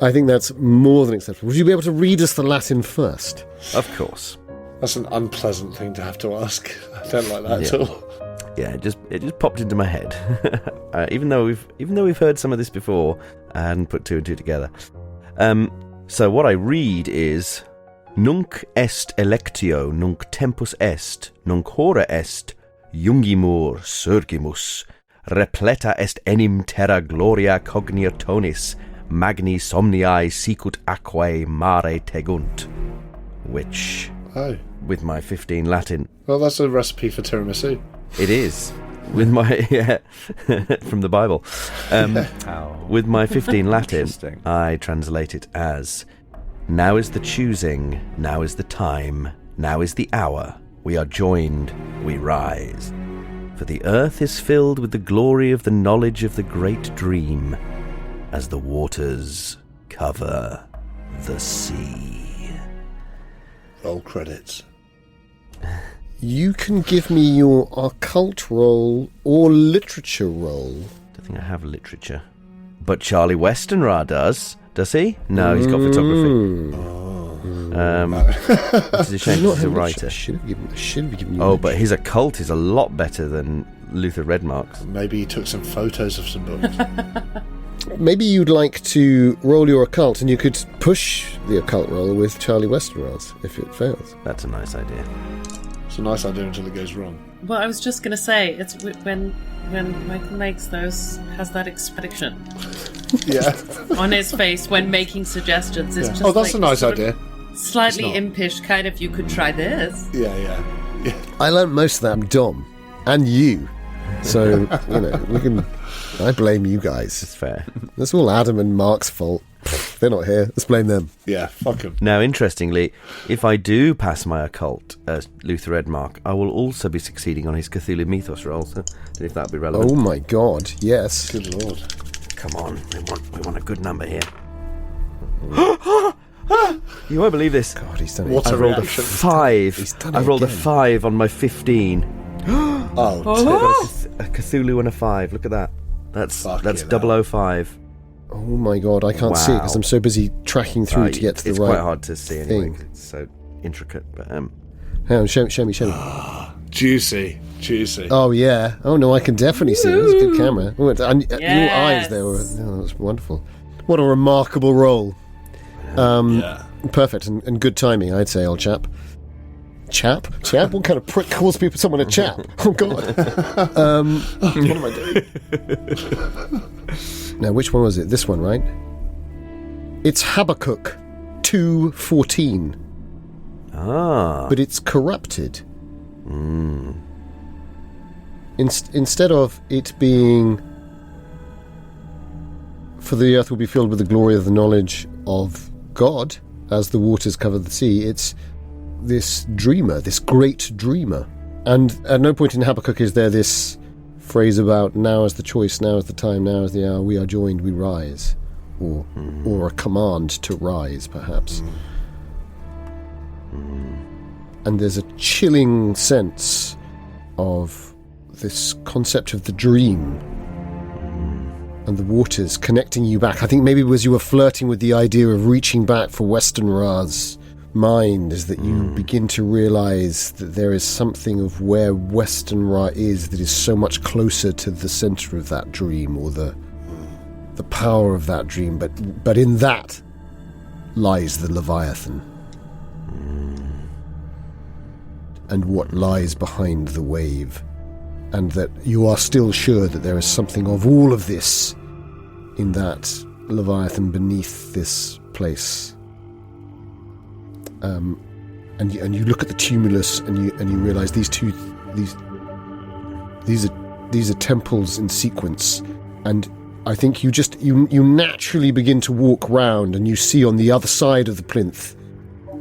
I think that's more than acceptable. Would you be able to read us the Latin first? Of course. that's an unpleasant thing to have to ask. I don't like that at all. Yeah, it just popped into my head. Even though we've heard some of this before, I hadn't put 2 and 2 together. So what I read is Nunc est electio, nunc tempus est, nunc hora est, jungimur surgimus, repleta est enim terra gloria cognitonis, magni somniae sicut aquae mare tegunt. Which, with my 15 Latin... Well, that's a recipe for tiramisu. It is. With my... from the Bible. With my 15 Latin, I translate it as... Now is the choosing, now is the time, now is the hour. We are joined, we rise. For the earth is filled with the glory of the knowledge of the great dream, as the waters cover the sea. Roll credits. You can give me your occult roll or literature roll. I don't think I have literature. But Charlie Westenra does he? No, he's got photography. Which is a shame, he's a writer. I should have given you Oh, but his occult is a lot better than Luther Redmark's. Maybe he took some photos of some books. Maybe you'd like to roll your occult and you could push the occult roll with Charlie Westenra's if it fails. That's a nice idea. It's a nice idea until it goes wrong. Well, I was just going to say, it's when Michael makes those, has that expression Yeah. on his face when making suggestions. It's just That's like a nice sort of idea. Slightly It's not. impish, kind of, you could try this. Yeah. I learnt most of that from Dom and you. So, I blame you guys. It's fair. That's all Adam and Mark's fault. They're not here. Let's blame them. Yeah, fuck him. Now, interestingly, if I do pass my occult as Luther Redmark, I will also be succeeding on his Cthulhu Mythos roll, so if that would be relevant. Oh my god, yes. Good lord. Come on, we want a good number here. You won't believe this. God, he's done it. What a I've rolled a reaction. 5. He's done it I've rolled again. a 5 on my 15. Oh, A Cthulhu and a 5. Look at that. That's Fucking hell. 005. Oh my god, I can't see it because I'm so busy tracking through to get to the it's right quite hard to see anyway. thing. 'Cause it's so intricate. But Hang on, show me. Juicy. Oh, yeah. Oh, no, I can definitely see it. That's a good camera. Oh, and your eyes there were... Oh, that's wonderful. What a remarkable role. Perfect and good timing, I'd say, old chap. Chap? What kind of prick calls someone a chap? Oh, God. What am I doing? Now, which one was it? This one, right? It's Habakkuk 2:14. Ah. But it's corrupted. Instead of it being, for the earth will be filled with the glory of the knowledge of God, as the waters cover the sea, it's this dreamer, this great dreamer. And at no point in Habakkuk is there this phrase about now is the choice, now is the time, now is the hour, we are joined, we rise. Or a command to rise, perhaps. And there's a chilling sense of this concept of the dream and the waters connecting you back. I think maybe as you were flirting with the idea of reaching back for Westenra's mind, is that you begin to realize that there is something of where Westenra is that is so much closer to the center of that dream, or the power of that dream, but in that lies the Leviathan. And what lies behind the wave, and that you are still sure that there is something of all of this in that Leviathan beneath this place. And you look at the tumulus, and you realize these are temples in sequence, and I think you naturally begin to walk round, and you see on the other side of the plinth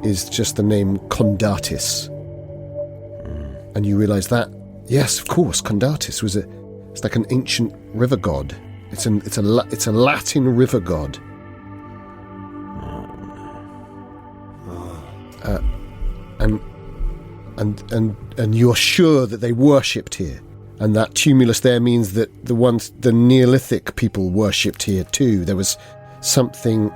is just the name Condatis. And you realise that, yes, of course, Condatis it's like an ancient river god. It's a Latin river god. And you're sure that they worshipped here, and that tumulus there means that the Neolithic people worshipped here too. There was something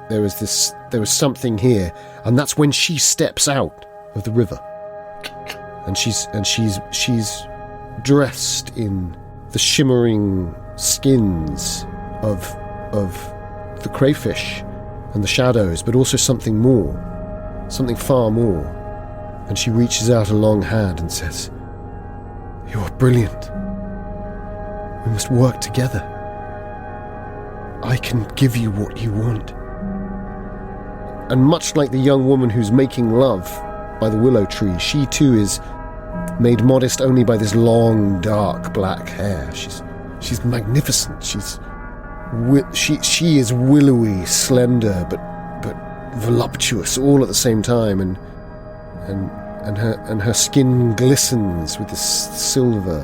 here, and that's when she steps out of the river. And she's dressed in the shimmering skins of the crayfish and the shadows, but also something far more. And she reaches out a long hand and says, "You're brilliant. We must work together. I can give you what you want." And much like the young woman who's making love by the willow tree, she too is made modest only by this long, dark, black hair. She's magnificent. She is willowy, slender, but voluptuous all at the same time, and her skin glistens with this silver.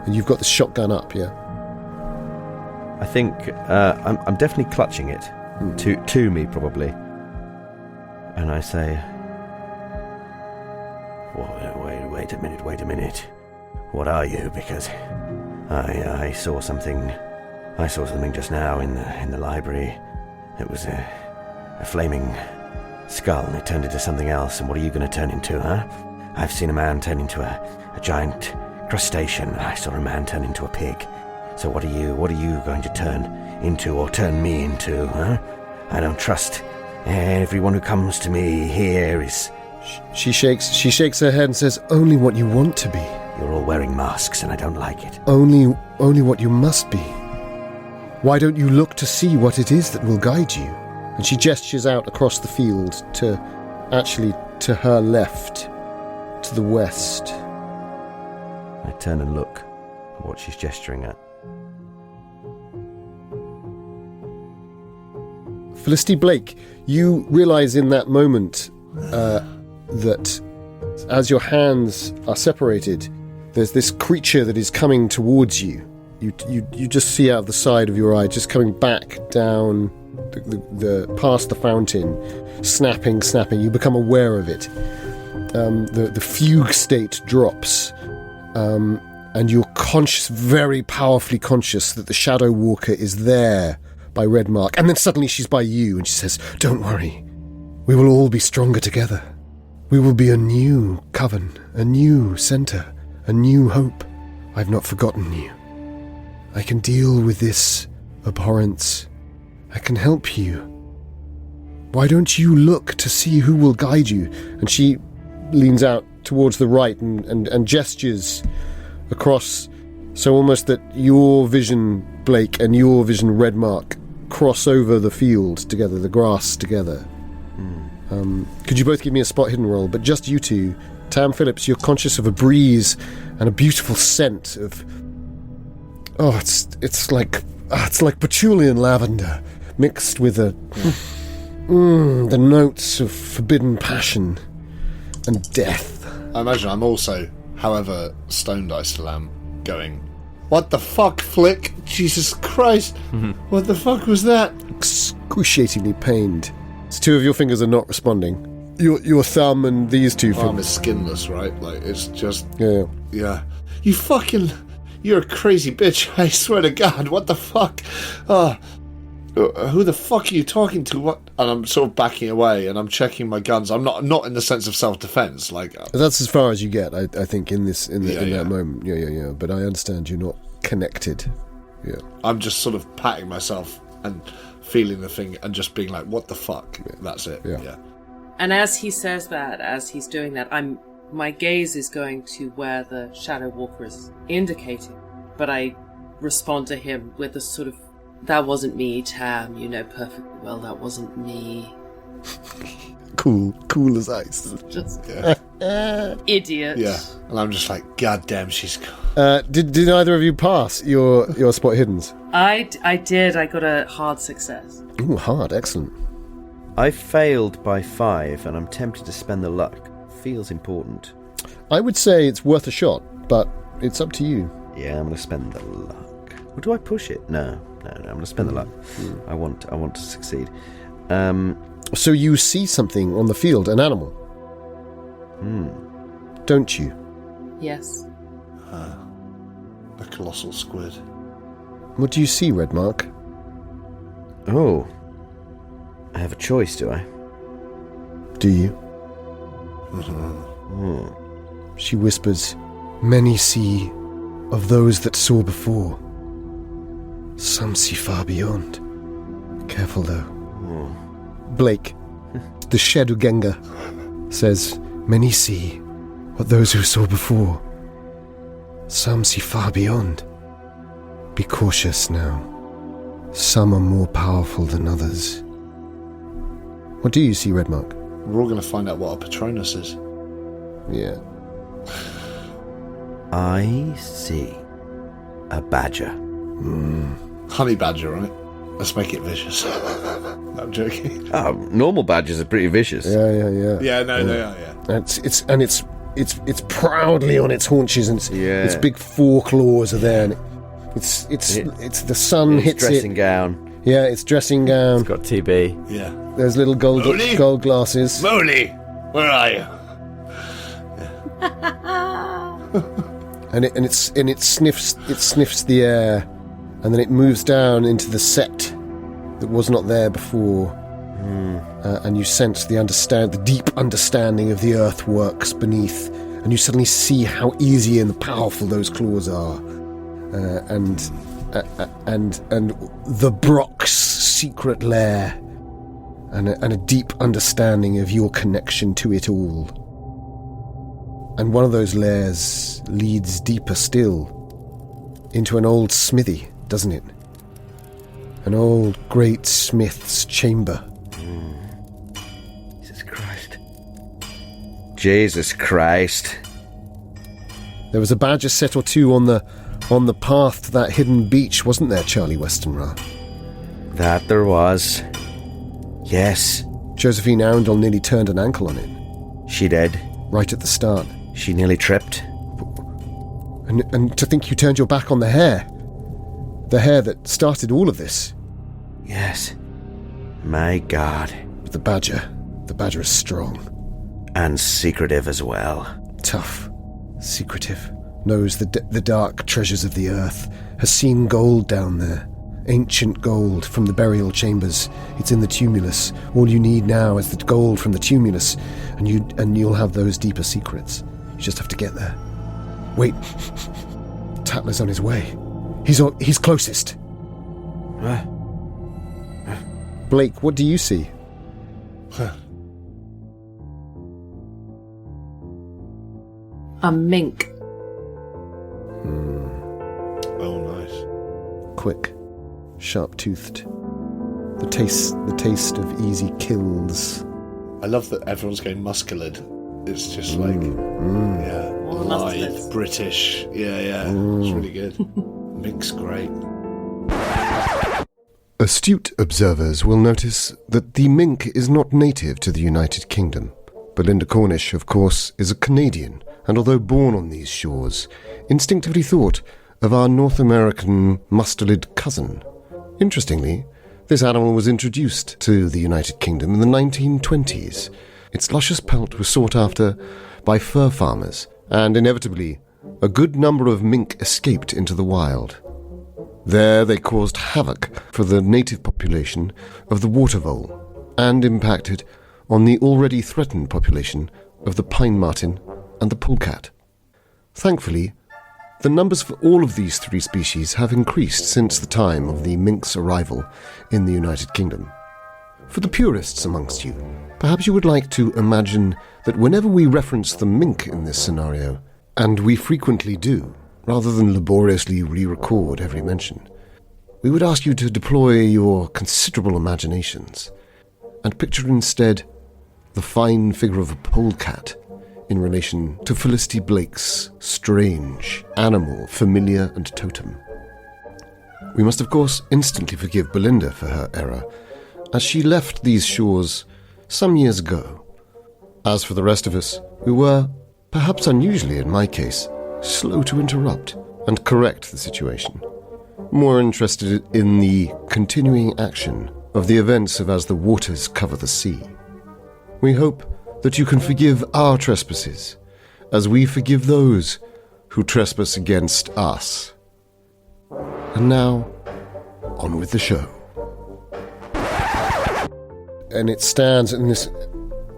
And you've got the shotgun up, yeah? I think I'm definitely clutching it to me, probably. And I say, Wait a minute. What are you? Because I saw something. I saw something just now in the library. It was a flaming skull, and it turned into something else. And what are you going to turn into, huh? I've seen a man turn into a giant crustacean. I saw a man turn into a pig. So what are you going to turn into, or turn me into, huh? I don't trust everyone who comes to me here is... She shakes her head and says, "Only what you want to be. You're all wearing masks, and I don't like it. Only what you must be. Why don't you look to see what it is that will guide you?" And she gestures out across the field to her left, to the west. I turn and look at what she's gesturing at. Felicity Blake, you realise in that moment that as your hands are separated, there's this creature that is coming towards you. You just see out of the side of your eye, just coming back down the past the fountain, snapping. You become aware of it. The fugue state drops, and you're conscious, very powerfully conscious, that the Shadow Walker is there by Redmark, and then suddenly she's by you, and she says, "Don't worry, we will all be stronger together. We will be a new coven, a new centre, a new hope. I've not forgotten you. I can deal with this abhorrence. I can help you. Why don't you look to see who will guide you? And she leans out towards the right and gestures across, so almost that your vision, Blake, and your vision, Redmark, cross over the field together, the grass together. Could you both give me a spot hidden roll? But just you two. Tam Phillips, you're conscious of a breeze and a beautiful scent of... Oh, it's like patchouli and lavender mixed with the notes of forbidden passion and death. I imagine I'm also, however stoned I still am, going, what the fuck, Flick? Jesus Christ. What the fuck was that? Excruciatingly pained. So two of your fingers are not responding. Your thumb and these two Arm fingers. is skinless, right? Like, it's just... Yeah. Yeah. You're a crazy bitch, I swear to God. What the fuck? Who the fuck are you talking to? What? And I'm sort of backing away and I'm checking my guns. I'm not in the sense of self-defense. Like, That's as far as you get, I think, in Yeah. that moment. Yeah. But I understand you're not connected. Yeah. I'm just sort of patting myself and feeling the thing and just being like, what the fuck? Yeah. That's it. Yeah. And as he says that, as he's doing that, my gaze is going to where the Shadow Walker is indicating, but I respond to him with a sort of, that wasn't me, Tam, you know perfectly well that wasn't me. Cool as ice. Just Yeah. idiot. Yeah. And I'm just like, God damn, she's... cool. Did either of you pass your spot hiddens? I did. I got a hard success. Ooh, hard. Excellent. I failed by 5, and I'm tempted to spend the luck. Feels important. I would say it's worth a shot, but it's up to you. Yeah, I'm going to spend the luck. Or do I push it? No. I'm going to spend the luck. I want to succeed. So you see something on the field, an animal. Don't you? Yes. A colossal squid. What do you see, Redmark? Oh. I have a choice, do I? Do you? She whispers, many see of those that saw before. Some see far beyond. Careful, though. Blake, the Shedugenga, says, many see what those who saw before. Some see far beyond. Be cautious now. Some are more powerful than others. What do you see, Redmark? We're all going to find out what our Patronus is. Yeah. I see a badger. Honey badger on it. Let's make it vicious. No, I'm joking. Oh, normal badgers are pretty vicious. Yeah. Yeah, no, they are, yeah. It's proudly on its haunches, and its big 4 claws are there, and it's the sun Its hits dressing it. gown. Yeah, its dressing gown. It's got TB. Yeah. There's little gold Molly? glasses. Molly, where are you? And it sniffs the air, and then it moves down into the set that was not there before. And you sense the deep understanding of the earth works beneath, and you suddenly see how easy and powerful those claws are, and the Brock's secret lair, and a deep understanding of your connection to it all. And one of those lairs leads deeper still into an old smithy, doesn't it? An old great smith's chamber. Jesus Christ. There was a badger set or two on the path to that hidden beach, wasn't there, Charlie Westenra? That there was. Yes. Josephine Arundel nearly turned an ankle on it. She did. Right at the start. She nearly tripped. And to think you turned your back on the hare. The hare that started all of this. Yes. My God. But the badger is strong. And secretive as well. Tough. Secretive. Knows the dark treasures of the earth. Has seen gold down there. ancient gold from the burial chambers. It's in the tumulus. All you need now is the gold from the tumulus, and you'll have those deeper secrets. You just have to get there. Wait. Tatler's on his way. He's closest. Blake, what do you see? A mink. Oh, nice. Quick, sharp-toothed. The taste of easy kills. I love that everyone's going musculid. It's just like, yeah, live, British. Yeah. It's really good. Mink's great. Astute observers will notice that the mink is not native to the United Kingdom. Belinda Cornish, of course, is a Canadian, and although born on these shores, instinctively thought of our North American mustelid cousin. Interestingly, this animal was introduced to the United Kingdom in the 1920s. Its luscious pelt was sought after by fur farmers, and inevitably, a good number of mink escaped into the wild. There they caused havoc for the native population of the water vole, and impacted on the already threatened population of the pine marten and the polecat. Thankfully, the numbers for all of these three species have increased since the time of the mink's arrival in the United Kingdom. For the purists amongst you, perhaps you would like to imagine that whenever we reference the mink in this scenario, and we frequently do, rather than laboriously re-record every mention, we would ask you to deploy your considerable imaginations and picture instead the fine figure of a polecat in relation to Felicity Blake's strange animal, familiar and totem. We must of course instantly forgive Belinda for her error, as she left these shores some years ago. As for the rest of us, we were, perhaps unusually in my case, slow to interrupt and correct the situation, more interested in the continuing action of the events of as the waters cover the sea. We hope that you can forgive our trespasses, as we forgive those who trespass against us. And now, on with the show. And it stands in this,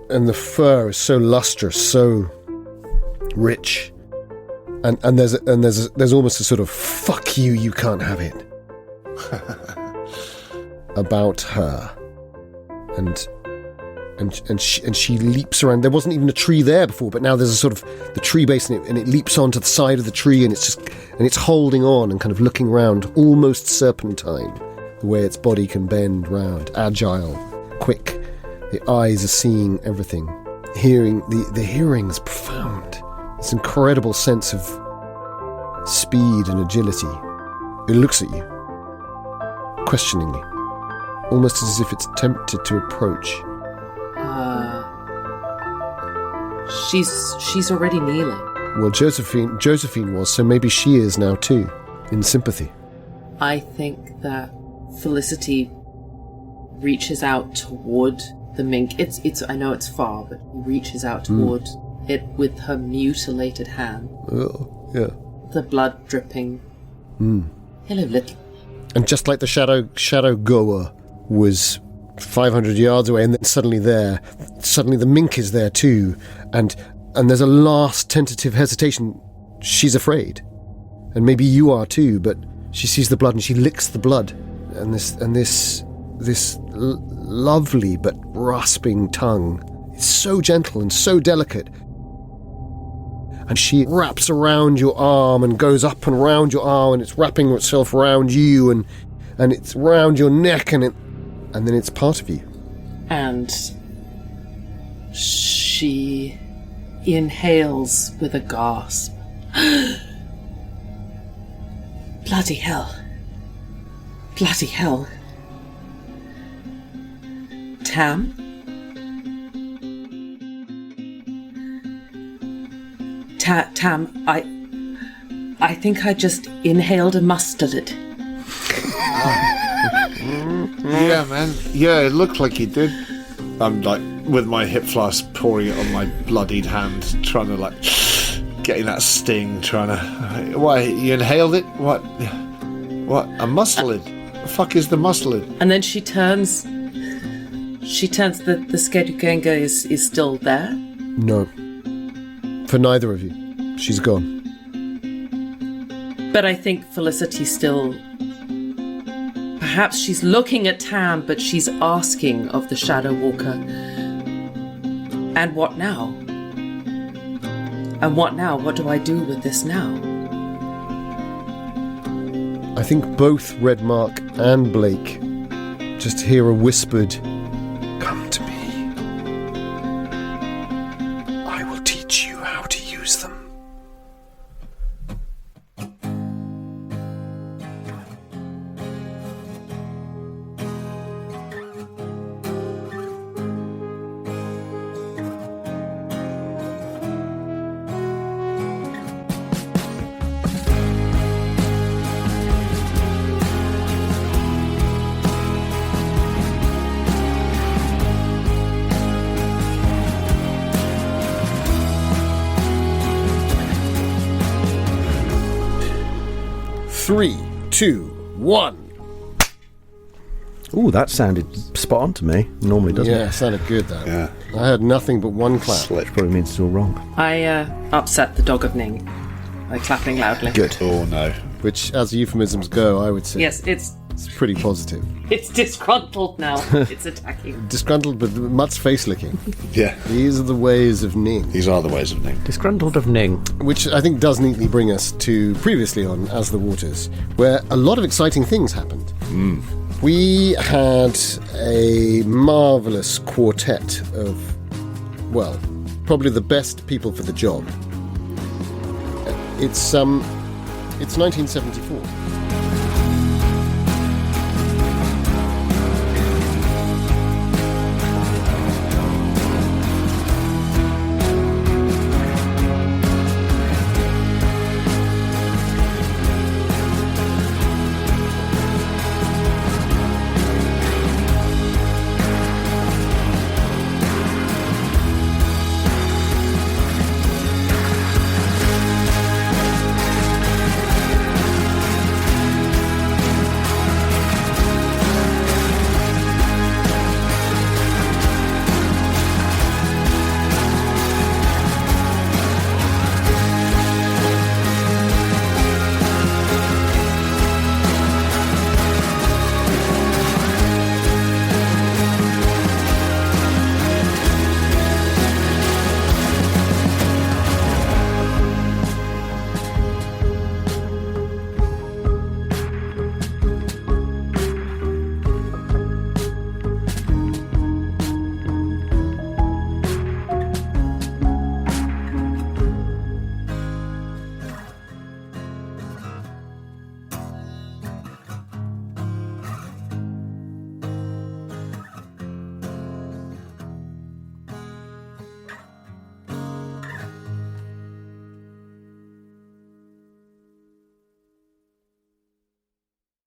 and the fur is so lustrous, so rich, and there's almost a sort of "fuck you, you can't have it" about her, and she leaps around. There wasn't even a tree there before, but now there's a sort of the tree base in it, and it leaps onto the side of the tree, and it's holding on and kind of looking around, almost serpentine, the way its body can bend round, agile, quick. The eyes are seeing everything. Hearing, the hearing is profound. This incredible sense of speed and agility. It looks at you, questioningly, almost as if it's tempted to approach. She's already kneeling. Well, Josephine was, so maybe she is now too, in sympathy. I think that Felicity reaches out toward the mink. It's I know it's far, but reaches out toward it with her mutilated hand. Oh, yeah. The blood dripping. Hello, little. And just like the shadow goer was 500 yards away, and then suddenly the mink is there too, and there's a last tentative hesitation. She's afraid, and maybe you are too. But she sees the blood and she licks the blood, and this lovely but rasping tongue. It's so gentle and so delicate. And she wraps around your arm and goes up and around your arm, and it's wrapping itself around you, and it's around your neck, and then it's part of you. And she inhales with a gasp. Bloody hell. Bloody hell. Tam? Tam, I think I just inhaled a mustard. Yeah, man. Yeah, it looked like he did. I'm like with my hip flask, pouring it on my bloodied hand, trying to like getting that sting. Trying to. Why you inhaled it? What? A mustard? the fuck is the muscle in? And then she turns. The Skeduganga is still there. No. For neither of you. She's gone. But I think Felicity still. Perhaps she's looking at Tam, but she's asking of the Shadow Walker. And what now? And what now? What do I do with this now? I think both Redmark and Blake just hear a whispered, "Come to me. I will teach you how to use them." Three, two, one. Ooh, that sounded spot on to me. Normally doesn't Yeah, it? sounded good, that. Yeah. I heard nothing but one clap. Slick. Probably means it's all wrong. I upset the dog of Ning by clapping loudly. Good. Oh no. Which, as euphemisms go, I would say Yes, it's pretty positive. disgruntled now. It's attacking. Disgruntled, but much face-licking. Yeah. These are the ways of Ning. These are the ways of Ning. Disgruntled of Ning. Which I think does neatly bring us to previously on As the Waters, where a lot of exciting things happened. We had a marvellous quartet of, well, probably the best people for the job. It's 1974.